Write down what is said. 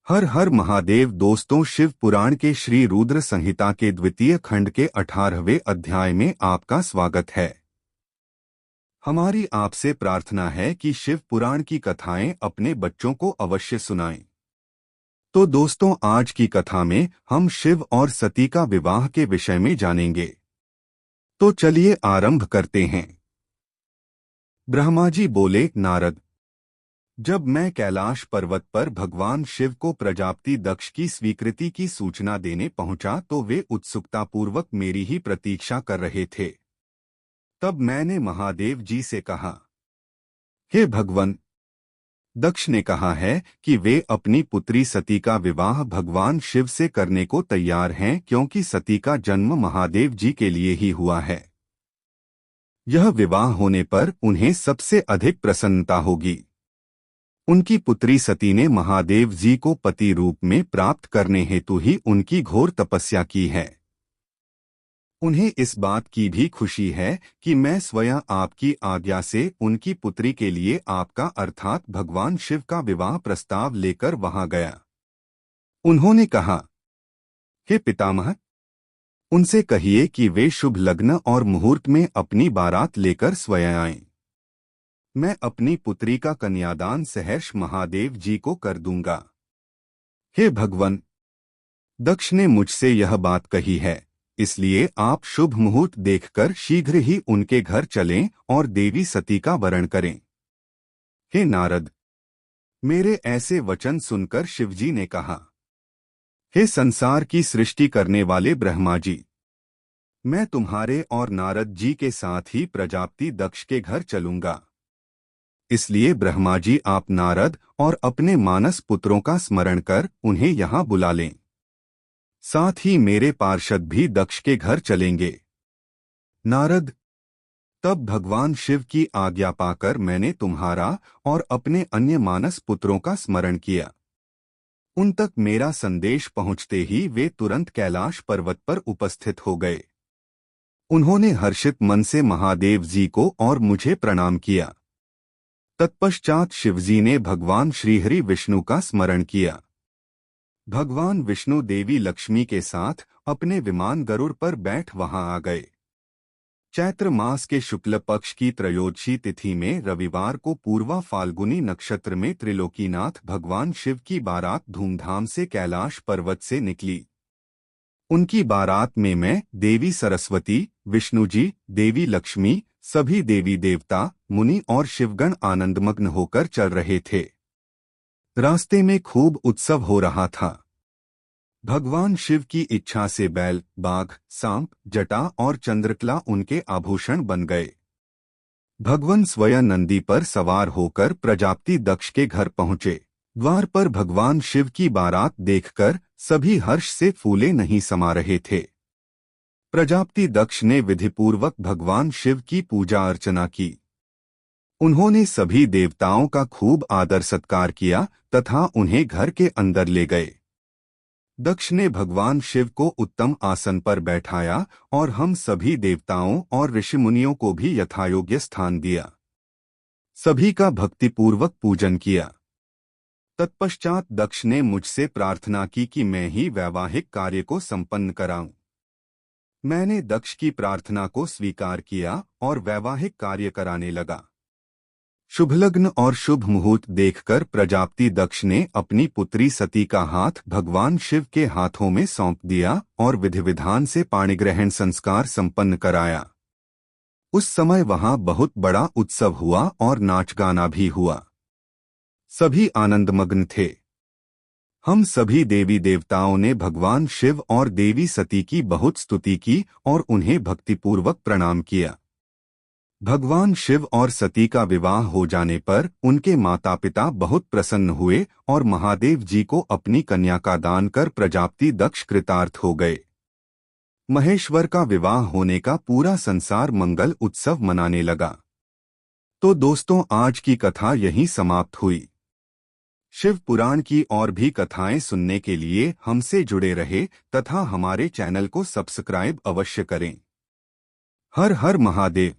हर हर महादेव। दोस्तों, शिव पुराण के श्री रुद्र संहिता के द्वितीय खंड के 18वें अध्याय में आपका स्वागत है। हमारी आपसे प्रार्थना है कि शिव पुराण की कथाएं अपने बच्चों को अवश्य सुनाएं। तो दोस्तों, आज की कथा में हम शिव और सती का विवाह के विषय में जानेंगे। तो चलिए आरंभ करते हैं। ब्रह्मा जी बोले, नारद, जब मैं कैलाश पर्वत पर भगवान शिव को प्रजापति दक्ष की स्वीकृति की सूचना देने पहुंचा तो वे उत्सुकतापूर्वक मेरी ही प्रतीक्षा कर रहे थे। तब मैंने महादेव जी से कहा, हे भगवन, दक्ष ने कहा है कि वे अपनी पुत्री सती का विवाह भगवान शिव से करने को तैयार हैं, क्योंकि सती का जन्म महादेव जी के लिए ही हुआ है। यह विवाह होने पर उन्हें सबसे अधिक प्रसन्नता होगी। उनकी पुत्री सती ने महादेव जी को पति रूप में प्राप्त करने हेतु ही उनकी घोर तपस्या की है। उन्हें इस बात की भी खुशी है कि मैं स्वयं आपकी आज्ञा से उनकी पुत्री के लिए आपका अर्थात भगवान शिव का विवाह प्रस्ताव लेकर वहां गया। उन्होंने कहा, हे पितामह, उनसे कहिए कि वे शुभ लग्न और मुहूर्त में अपनी बारात लेकर स्वयं आएं। मैं अपनी पुत्री का कन्यादान सहर्ष महादेव जी को कर दूंगा। हे भगवन, दक्ष ने मुझसे यह बात कही है, इसलिए आप शुभ मुहूर्त देखकर शीघ्र ही उनके घर चलें और देवी सती का वरण करें। हे नारद, मेरे ऐसे वचन सुनकर शिवजी ने कहा, हे संसार की सृष्टि करने वाले ब्रह्मा जी, मैं तुम्हारे और नारद जी के साथ ही प्रजापति दक्ष के घर चलूंगा। इसलिए ब्रह्मा जी आप नारद और अपने मानस पुत्रों का स्मरण कर उन्हें यहाँ बुला लें। साथ ही मेरे पार्षद भी दक्ष के घर चलेंगे। नारद, तब भगवान शिव की आज्ञा पाकर मैंने तुम्हारा और अपने अन्य मानस पुत्रों का स्मरण किया। उन तक मेरा संदेश पहुंचते ही वे तुरंत कैलाश पर्वत पर उपस्थित हो गए। उन्होंने हर्षित मन से महादेव जी को और मुझे प्रणाम किया। तत्पश्चात शिवजी ने भगवान श्रीहरि विष्णु का स्मरण किया। भगवान विष्णु देवी लक्ष्मी के साथ अपने विमान गरुड़ पर बैठ वहां आ गए। चैत्र मास के शुक्ल पक्ष की त्रयोदशी तिथि में रविवार को पूर्वा फाल्गुनी नक्षत्र में त्रिलोकीनाथ भगवान शिव की बारात धूमधाम से कैलाश पर्वत से निकली। उनकी बारात में मैं, देवी सरस्वती, विष्णुजी, देवी लक्ष्मी, सभी देवी देवता, मुनि और शिवगण आनंदमग्न होकर चल रहे थे। रास्ते में खूब उत्सव हो रहा था। भगवान शिव की इच्छा से बैल, बाघ, सांप, जटा और चंद्रकला उनके आभूषण बन गए। भगवान स्वयं नंदी पर सवार होकर प्रजापति दक्ष के घर पहुंचे। द्वार पर भगवान शिव की बारात देखकर सभी हर्ष से फूले नहीं समा रहे थे। प्रजापति दक्ष ने विधिपूर्वक भगवान शिव की पूजा अर्चना की। उन्होंने सभी देवताओं का खूब आदर सत्कार किया तथा उन्हें घर के अंदर ले गए। दक्ष ने भगवान शिव को उत्तम आसन पर बैठाया और हम सभी देवताओं और ऋषिमुनियों को भी यथायोग्य स्थान दिया। सभी का भक्तिपूर्वक पूजन किया। तत्पश्चात दक्ष ने मुझसे प्रार्थना की कि मैं ही वैवाहिक कार्य को संपन्न कराऊं। मैंने दक्ष की प्रार्थना को स्वीकार किया और वैवाहिक कार्य कराने लगा। शुभ लग्न और शुभ मुहूर्त देखकर प्रजापति दक्ष ने अपनी पुत्री सती का हाथ भगवान शिव के हाथों में सौंप दिया और विधि विधान से पाणिग्रहण संस्कार संपन्न कराया। उस समय वहां बहुत बड़ा उत्सव हुआ और नाच गाना भी हुआ। सभी आनंदमग्न थे। हम सभी देवी देवताओं ने भगवान शिव और देवी सती की बहुत स्तुति की और उन्हें भक्तिपूर्वक प्रणाम किया। भगवान शिव और सती का विवाह हो जाने पर उनके माता पिता बहुत प्रसन्न हुए और महादेव जी को अपनी कन्या का दान कर प्रजापति दक्ष कृतार्थ हो गए। महेश्वर का विवाह होने का पूरा संसार मंगल उत्सव मनाने लगा। तो दोस्तों, आज की कथा यहीं समाप्त हुई। शिव पुराण की और भी कथाएं सुनने के लिए हमसे जुड़े रहे तथा हमारे चैनल को सब्सक्राइब अवश्य करें। हर हर महादेव।